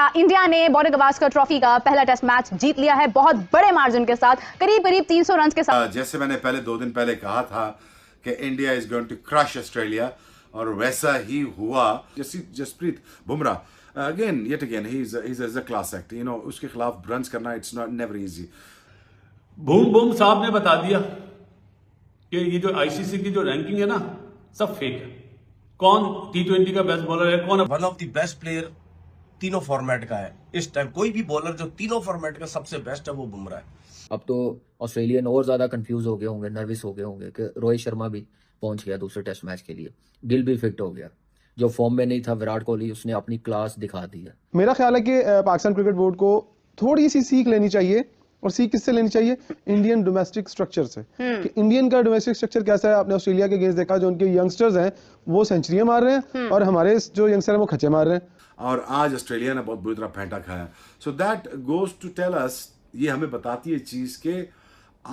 India ने border Gavaskar trophy का पहला टेस्ट मैच जीत लिया है बहुत बड़े मार्जिन के साथ, करीब 300 रन के साथ। जैसे मैंने पहले 2 दिन पहले कहा था कि India is going to crush Australia, और वैसा ही हुआ। Jasprit Bumrah again he is a class act, you know, उसके खिलाफ रन्स करना it's not never easy. Boom साहब ने बता दिया कि ये जो आईसीसी की जो रैंकिंग है ना, सब फेक है। कौन T20 का बेस्ट बॉलर है, कौन one of the best player तीनों फॉर्मेट का है इस टाइम। कोई भी बॉलर जो तीनों फॉर्मेट का सबसे बेस्ट है वो बुमराह है। अब तो ऑस्ट्रेलियन और ज्यादा कंफ्यूज हो गए होंगे, नर्वस हो गए होंगे कि रोहित शर्मा भी पहुंच गया दूसरे टेस्ट मैच के लिए, गिल भी फिट हो गया, जो फॉर्म में नहीं था विराट कोहली उसने अपनी क्लास दिखा दी है। मेरा ख्याल है कि पाकिस्तान क्रिकेट बोर्ड को थोड़ी सी सीख लेनी चाहिए, और सीख किससे लेनी चाहिए? इंडियन डोमेस्टिक स्ट्रक्चर से। कि इंडियन का डोमेस्टिक स्ट्रक्चर कैसा है, आपने ऑस्ट्रेलिया के अगेंस्ट देखा, जो उनके यंगस्टर्स हैं वो सेंचुरियां मार रहे हैं और हमारे जो यंगस्टर हैं वो खच्चे मार रहे हैं। और आज ऑस्ट्रेलिया ने बहुत बुरी तरह फेंटा खाया। So that goes to tell us, ये हमें बताती है चीज के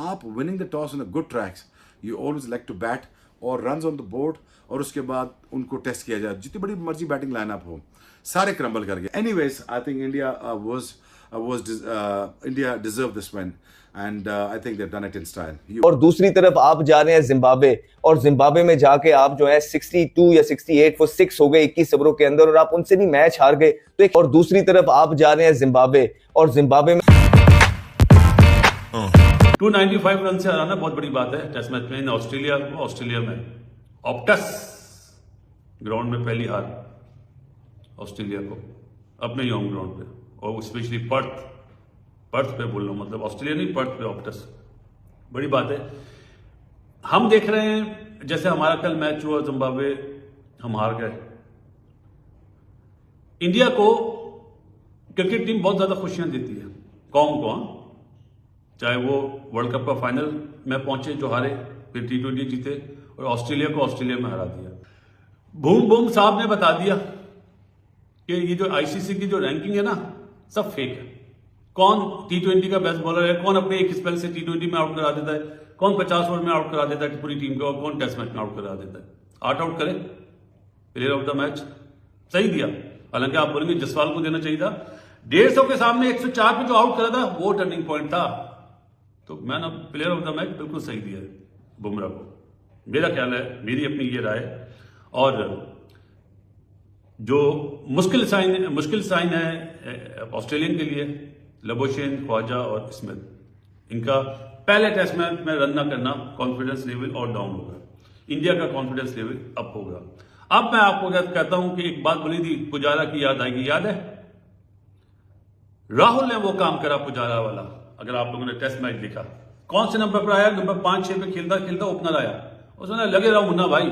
आप winning the toss in a good tracks, you always like to bat और रन्स ऑन द बोर्ड, और उसके बाद उनको टेस्ट किया जाए। जितनी बड़ी मर्जी बैटिंग लाइनअप हो, सारे क्रम्बल कर गए। Anyways, I think India deserve this win, and I think they have done it in style. और दूसरी तरफ आप जा रहे हैं जिम्बाब्वे, और जिम्बाब्वे में जाके आप जो है 62 या 68 वो 6 हो गए 21 ओवरों के अंदर, और आप उनसे भी मैच हार गए। तो एक और दूसरी तरफ आप जा रहे हैं जिम्बाब्वे, और जिम्बाब्वे में 295 रन से हराना बहुत बड़ी बात है टेस्ट मैच में। ऑस्ट्रेलिया में ऑप्टस ग्राउंड में पहली हार ऑस्ट्रेलिया को, अपने ही होम ग्राउंड पे, और स्पेशली पर्थ पे बोल रहा हूं, मतलब ऑस्ट्रेलिया नहीं, पर्थ पे ऑप्टस, बड़ी बात है। हम देख रहे हैं जैसे हमारा कल मैच हुआ जिम्बाब्वे, हम हार गए। इंडिया को क्रिकेट टीम बहुत ज्यादा खुशियां देती है, कौम को, चाहे वो वर्ल्ड कप का फाइनल में पहुंचे जो हारे, फिर T20 जीते, और ऑस्ट्रेलिया को ऑस्ट्रेलिया में हरा दिया। बूम साहब ने बता दिया कि ये जो आईसीसी की जो रैंकिंग है ना, सब फेक है। कौन T20 का बेस्ट बॉलर है, कौन अपने एक स्पेल से T20 में आउट करा देता है, कौन 50 ओवर में आउट करा देता है पूरी टीम को, और कौन टेस्ट मैच में आउट करा देता है। 8 आउट करे, प्लेयर ऑफ द मैच सही दिया। हालांकि आप बोलेंगे जसवाल को देना चाहिए था, 150 के सामने 104 पे जो आउट करा था वो टर्निंग पॉइंट था। तो man of player of the match बिल्कुल सही दिया है बुमराह को, मेरा ख्याल है, मेरी अपनी ये राय। और जो मुश्किल साइन है ऑस्ट्रेलियन के लिए, लबोशेन, ख्वाजा और स्मिथ, इनका पहले टेस्ट मैच में रन ना करना, कॉन्फिडेंस लेवल और डाउन होगा, इंडिया का कॉन्फिडेंस लेवल अप होगा। अब मैं आपको कहता हूं कि एक बात बोली थी, पुजारा की याद आएगी, याद है? राहुल ने वो काम करा पुजारा वाला, अगर आप लोगों ने टेस्ट मैच देखा, कौन से नंबर पर आया? नंबर 5-6 पे खेलता ओपनर आया, उसने लगे रहा मुन्ना भाई,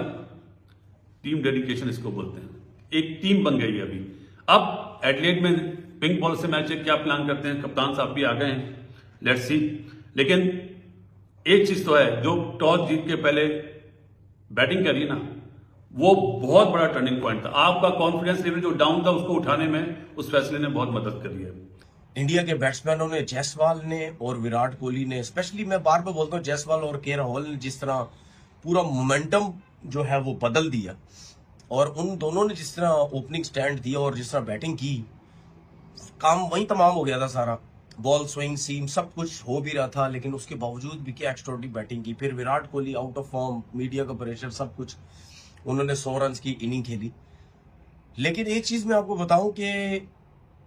टीम डेडिकेशन इसको बोलते हैं। एक टीम बन गई है अभी। अब एडलेड में पिंक बॉल से मैच है, क्या प्लान करते हैं? कप्तान साहब भी आ गए हैं, लेट्स सी। लेकिन एक चीज तो है, जो टॉस जीत के पहले बैटिंग करी ना, वो बहुत बड़ा टर्निंग पॉइंट था। आपका कॉन्फिडेंस लेवल जो डाउन था उसको उठाने में उस फैसले ने बहुत मदद करी है। इंडिया के बैट्समैनों ने, जायसवाल ने और विराट कोहली ने, स्पेशली मैं बार बार बोलता हूँ, जायसवाल और के राहुल ने जिस तरह पूरा मोमेंटम जो है वो बदल दिया, और उन दोनों ने जिस तरह ओपनिंग स्टैंड दिया और जिस तरह बैटिंग की, काम वहीं तमाम हो गया था सारा। बॉल स्विंग सीम सब कुछ हो भी रहा था, लेकिन उसके बावजूद भी क्या एक्स्ट्राऑर्डिनरी बैटिंग की। फिर Virat Kohli out of form, media का प्रेशर, सब कुछ, उन्होंने 100 रन की इनिंग खेली। लेकिन एक चीज मैं आपको बताऊं कि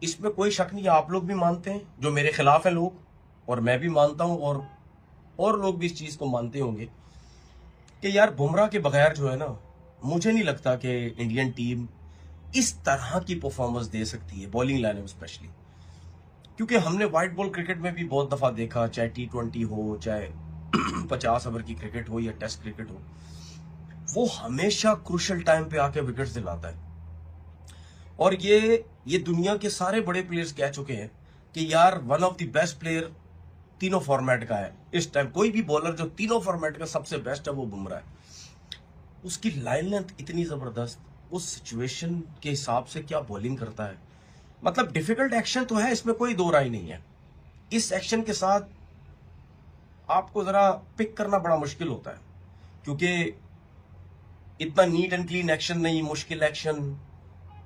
इसमें कोई शक नहीं है, आप लोग भी मानते हैं, जो मेरे खिलाफ है लोग, और मैं भी मानता हूं, और लोग भी इस चीज को मानते होंगे कि यार बुमराह के बगैर जो है ना, मुझे नहीं लगता कि इंडियन टीम इस तरह की परफॉर्मेंस दे सकती है, बॉलिंग लाइनअप स्पेशली। क्योंकि हमने व्हाइट बॉल क्रिकेट में भी बहुत दफा देखा, चाहे T20 हो, चाहे 50 ओवर की क्रिकेट हो या टेस्ट क्रिकेट हो, वो हमेशा क्रूशियल टाइम पे आके विकेट्स दिलाता है। और ये दुनिया के सारे बड़े प्लेयर्स कह चुके हैं कि यार one of the best player तीनों फॉर्मेट का है इस टाइम। कोई भी बॉलर जो तीनों फॉर्मेट का सबसे बेस्ट है वो बुमराह है। उसकी लाइन लेंथ इतनी जबरदस्त, उस सिचुएशन के हिसाब से क्या बॉलिंग करता है, मतलब डिफिकल्ट एक्शन तो है, इसमें कोई दो राय नहीं है। इस एक्शन के साथ आपको जरा पिक करना बड़ा मुश्किल होता है, क्योंकि इतना नीट एंड क्लीन एक्शन नहीं, मुश्किल एक्शन,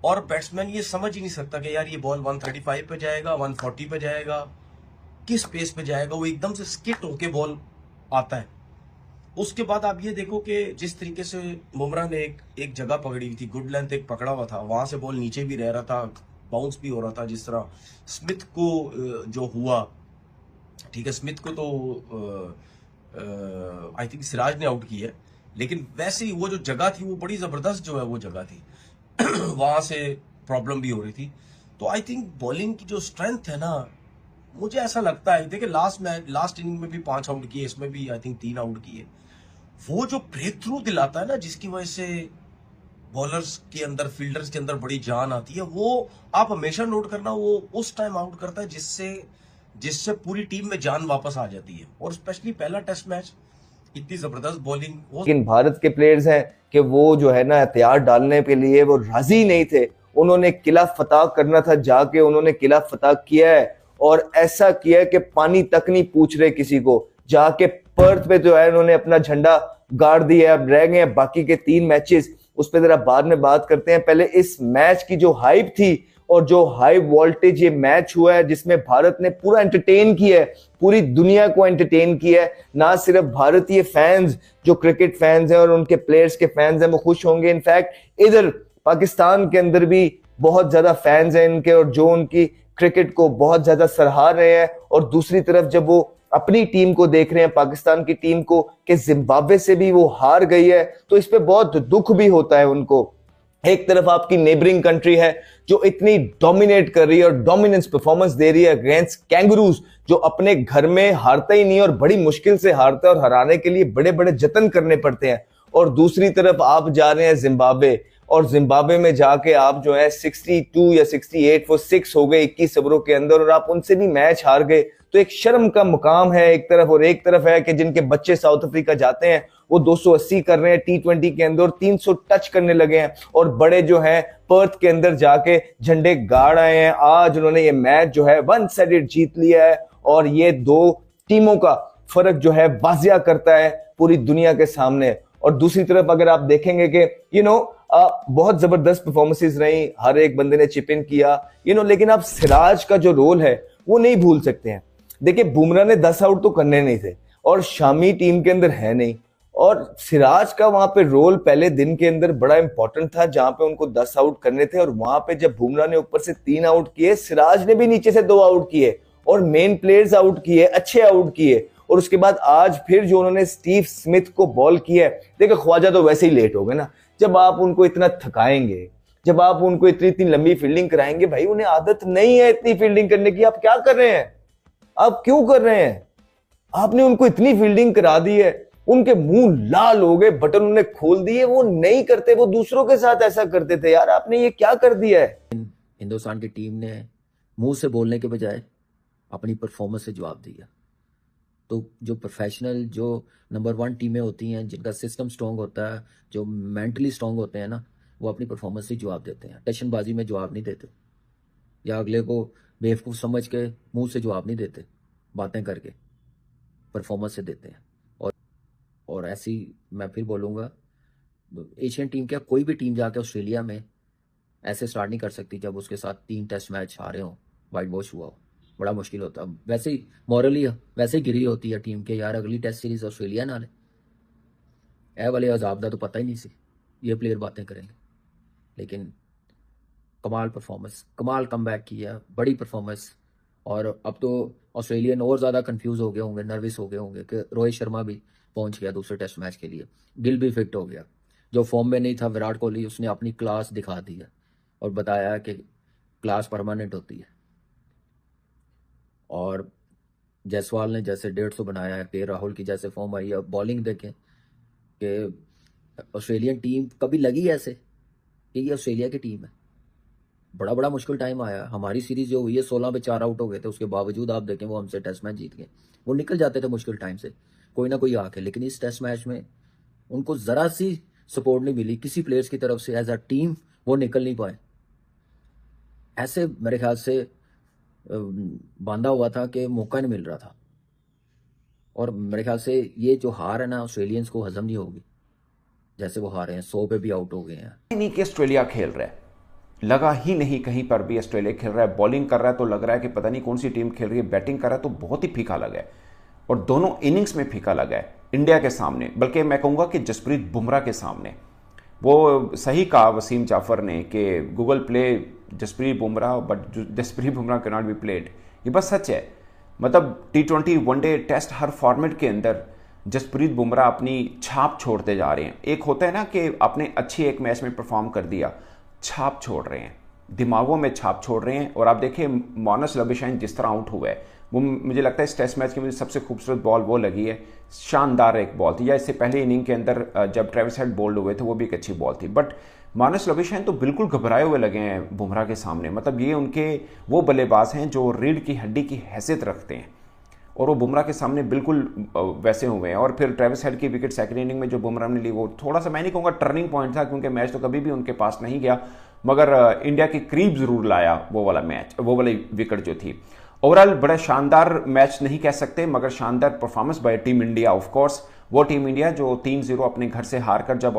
और बैट्समैन ये समझ ही नहीं सकता कि यार ये बॉल 135 पे जाएगा, 140 पे जाएगा, किस पेस पे जाएगा। वो एकदम से स्किट होके बॉल आता है। उसके बाद आप ये देखो कि जिस तरीके से बुमराह ने एक जगह पकड़ी हुई थी, गुड लेंथ एक पकड़ा हुआ था, वहां से बॉल नीचे भी रह रहा था, बाउंस भी हो रहा था। जिस तरह स्मिथ को जो हुआ, ठीक है, स्मिथ को तो आई थिंक सिराज ने आउट किया है, लेकिन वैसे ही वो जो जगह थी वो बड़ी जबरदस्त जो है वो जगह थी वहां से प्रॉब्लम भी हो रही थी। तो आई थिंक बॉलिंग की जो स्ट्रेंथ है ना, मुझे ऐसा लगता है, देखिए लास्ट इनिंग में भी 5 आउट किए, इसमें भी आई थिंक 3 आउट किए। वो जो ब्रेक थ्रू दिलाता है ना, जिसकी वजह से बॉलर्स के अंदर, फील्डर्स के अंदर बड़ी जान आती है, वो आप हमेशा नोट करना, वो उस टाइम आउट करता है जिससे पूरी टीम में जान वापस आ जाती है। और स्पेशली पहला टेस्ट मैच, इतनी जबरदस्त बॉलिंग। लेकिन भारत के प्लेयर्स हैं कि वो जो है ना हथियार डालने के लिए वो राजी नहीं थे। उन्होंने किला फतह करना था, जाके उन्होंने किला फतह किया है, और ऐसा किया है कि पानी तक नहीं पूछ रहे किसी को। जाके पर्थ पे जो है उन्होंने अपना झंडा गाड़ दिया। अब रह गए बाकी के 3 मैचेस, उस पर जरा बाद में बात करते हैं। पहले इस मैच की जो हाइप थी और जो हाई वोल्टेज ये मैच हुआ है, जिसमें भारत ने पूरा एंटरटेन किया है, पूरी दुनिया को एंटरटेन किया है। ना सिर्फ भारतीय फैंस, जो क्रिकेट फैंस हैं और उनके प्लेयर्स के फैंस हैं, वो खुश होंगे। इनफैक्ट इधर पाकिस्तान के अंदर भी बहुत ज्यादा फैंस हैं इनके, और जो उनकी क्रिकेट को बहुत ज्यादा सराहा रहे हैं। और दूसरी तरफ जब वो अपनी टीम को देख रहे हैं, पाकिस्तान की टीम को, कि जिम्बाब्वे से भी वो हार गई है, तो इस पे बहुत दुख भी होता है उनको। एक तरफ आपकी नेबरिंग कंट्री है जो इतनी डोमिनेट कर रही है और डोमिनेंस परफॉर्मेंस दे रही है अगेंस्ट कैंगरूज, जो अपने घर में हारता ही नहीं और बड़ी मुश्किल से हारता है, और हराने के लिए बड़े बड़े जतन करने पड़ते हैं। और दूसरी तरफ आप जा रहे हैं जिम्बाब्वे, और जिम्बाब्वे में जाके आप जो है 62 या 68 वो 6 हो गए 21 ओवरों के अंदर, और आप उनसे भी मैच हार गए। तो एक शर्म का मुकाम है एक तरफ, और एक तरफ है कि जिनके बच्चे साउथ अफ्रीका जाते हैं वो 280 कर रहे हैं T20 के अंदर, 300 टच करने लगे हैं, और बड़े जो हैं पर्थ के अंदर जाके झंडे गाड़ आए हैं। आज उन्होंने ये मैच जो है 1 साइडेड जीत लिया है, और ये 2 टीमों का फर्क जो है वाजिया करता है पूरी दुनिया के सामने। और दूसरी तरफ अगर आप देखेंगे कि बहुत जबरदस्त परफॉर्मेंसेस रही, हर एक बंदे ने चिप इन किया, लेकिन आप सिराज का जो रोल है वो नहीं भूल सकते हैं। देखिए बुमराह ने 10 आउट तो करने नहीं थे, और शामी टीम के अंदर है नहीं, और सिराज का वहां पे रोल पहले दिन के अंदर बड़ा इंपॉर्टेंट था, जहां पे उनको 10 आउट करने थे। और वहां पे जब बुमराह ने ऊपर से 3 आउट किए, सिराज ने भी नीचे से 2 आउट किए, और मेन प्लेयर्स आउट किए, अच्छे आउट किए। और उसके बाद आज फिर जो उन्होंने स्टीव स्मिथ को बॉल किया है, देखो ख्वाजा तो वैसे ही लेट हो गए ना। जब आप उनको इतना थकाएंगे, जब आप उनको इतनी लंबी फील्डिंग कराएंगे, भाई उन्हें आदत नहीं है इतनी फील्डिंग करने की। आप क्या कर रहे हैं? आप क्यों कर रहे हैं? आपने उनको इतनी फील्डिंग करा दी है, उनके मुंह लाल हो गए, बटन उन्होंने खोल दिए। वो नहीं करते, वो दूसरों के साथ ऐसा करते थे। यार आपने ये क्या कर दिया है? हिंदुस्तान की टीम ने मुंह से बोलने के बजाय अपनी परफॉर्मेंस से जवाब दिया। तो जो प्रोफेशनल, जो नंबर 1 टीमें होती हैं, जिनका सिस्टम स्ट्रॉन्ग होता है, जो मेंटली स्ट्रॉन्ग होते हैं ना, वो अपनी परफॉर्मेंस से जवाब देते हैं। टशनबाजी में जवाब नहीं देते, या अगले को बेवकूफ़ समझ के मुंह से जवाब नहीं देते, बातें करके परफॉर्मेंस से देते हैं। और ऐसी मैं फिर बोलूँगा, एशियन टीम क्या कोई भी टीम जाके ऑस्ट्रेलिया में ऐसे स्टार्ट नहीं कर सकती जब उसके साथ 3 टेस्ट मैच हारे हों, वाइट वॉश हुआ हो। बड़ा मुश्किल होता है। वैसे ही मॉरली वैसे ही गिरी होती है टीम के, यार अगली टेस्ट सीरीज ऑस्ट्रेलिया ना ले, ए वाले अजाब दा तो पता ही नहीं सी ये प्लेयर बातें करेंगे। लेकिन कमाल परफॉर्मेंस, कमाल कमबैक किया, बड़ी परफॉर्मेंस। और अब तो ऑस्ट्रेलियन और ज़्यादा कंफ्यूज हो गए होंगे, नर्वस हो गए होंगे कि रोहित शर्मा भी पहुंच गया दूसरे टेस्ट मैच के लिए, गिल भी फिट हो गया। जो फॉर्म में नहीं था विराट कोहली, उसने अपनी क्लास दिखा दी है और बताया कि क्लास परमानेंट होती है। और जायसवाल ने जैसे 150 बनाया है, के राहुल की जैसे फॉर्म आई है। बॉलिंग देखें कि ऑस्ट्रेलियन टीम कभी लगी ऐसे कि ये ऑस्ट्रेलिया की टीम है। बड़ा बड़ा मुश्किल टाइम आया। हमारी सीरीज जो हुई है 16 पे 4 आउट हो गए थे, उसके बावजूद आप देखें वो हमसे टेस्ट मैच जीत गए। वो निकल जाते थे मुश्किल टाइम से कोई ना कोई आके, लेकिन इस टेस्ट मैच में उनको ज़रा सी सपोर्ट नहीं मिली किसी प्लेयर्स की तरफ से। एज अ टीम वो निकल नहीं पाए। ऐसे मेरे ख्याल से बांधा हुआ था कि मौका नहीं मिल रहा था। और मेरे ख्याल से ये जो हार है ना, ऑस्ट्रेलियंस को हजम नहीं होगी। जैसे वो हारे हैं, 100 पे भी आउट हो गए हैं। नहीं कि ऑस्ट्रेलिया खेल रहा है, लगा ही नहीं कहीं पर भी ऑस्ट्रेलिया खेल रहा है। बॉलिंग कर रहा है तो लग रहा है कि पता नहीं कौन सी टीम खेल रही है, बैटिंग कर रहा है तो बहुत ही फीका लगा है, और दोनों इनिंग्स में फीका लगा है इंडिया के सामने, बल्कि मैं कहूँगा कि जसप्रीत बुमराह के सामने। वो सही कहा वसीम जाफर ने कि Google play Jasprit Bumrah but Jasprit Bumrah can not be played. ये बस सच है। मतलब T20 वनडे टेस्ट हर फॉर्मेट के अंदर जसप्रीत बुमराह अपनी छाप छोड़ते जा रहे हैं। एक होता है ना कि आपने अच्छी एक मैच में परफॉर्म कर दिया, छाप छोड़ रहे हैं, दिमागों में छाप छोड़ रहे हैं। और आप देखिए मानस लबुशेन जिस तरह आउट हुआ है, वो मुझे लगता है इस टेस्ट मैच की मुझे सबसे खूबसूरत बॉल वो लगी है, शानदार एक बॉल थी। या इससे पहले इनिंग के अंदर जब ट्रेविस हेड बोल्ड हुए थे वो भी एक अच्छी बॉल थी। बट मानस लबुशेन तो बिल्कुल घबराए हुए लगे हैं बुमराह के सामने। मतलब ये उनके वो बल्लेबाज हैं जो रीढ़ की हड्डी की हैसियत रखते हैं, और वो बुमराह के सामने बिल्कुल वैसे हुए हैं। और फिर ट्रेविस हेड की विकेट सेकंड इनिंग में जो बुमराह ने ली, वो थोड़ा सा मैं नहीं कहूँगा टर्निंग पॉइंट था, क्योंकि मैच तो कभी भी उनके पास नहीं गया, मगर इंडिया के करीब जरूर लाया वो वाला मैच, वो वाली विकेट जो थी। ओवरऑल बड़ा शानदार मैच नहीं कह सकते, मगर शानदार performance by team India. Of course वो टीम इंडिया जो 3-0 अपने घर से हार कर जब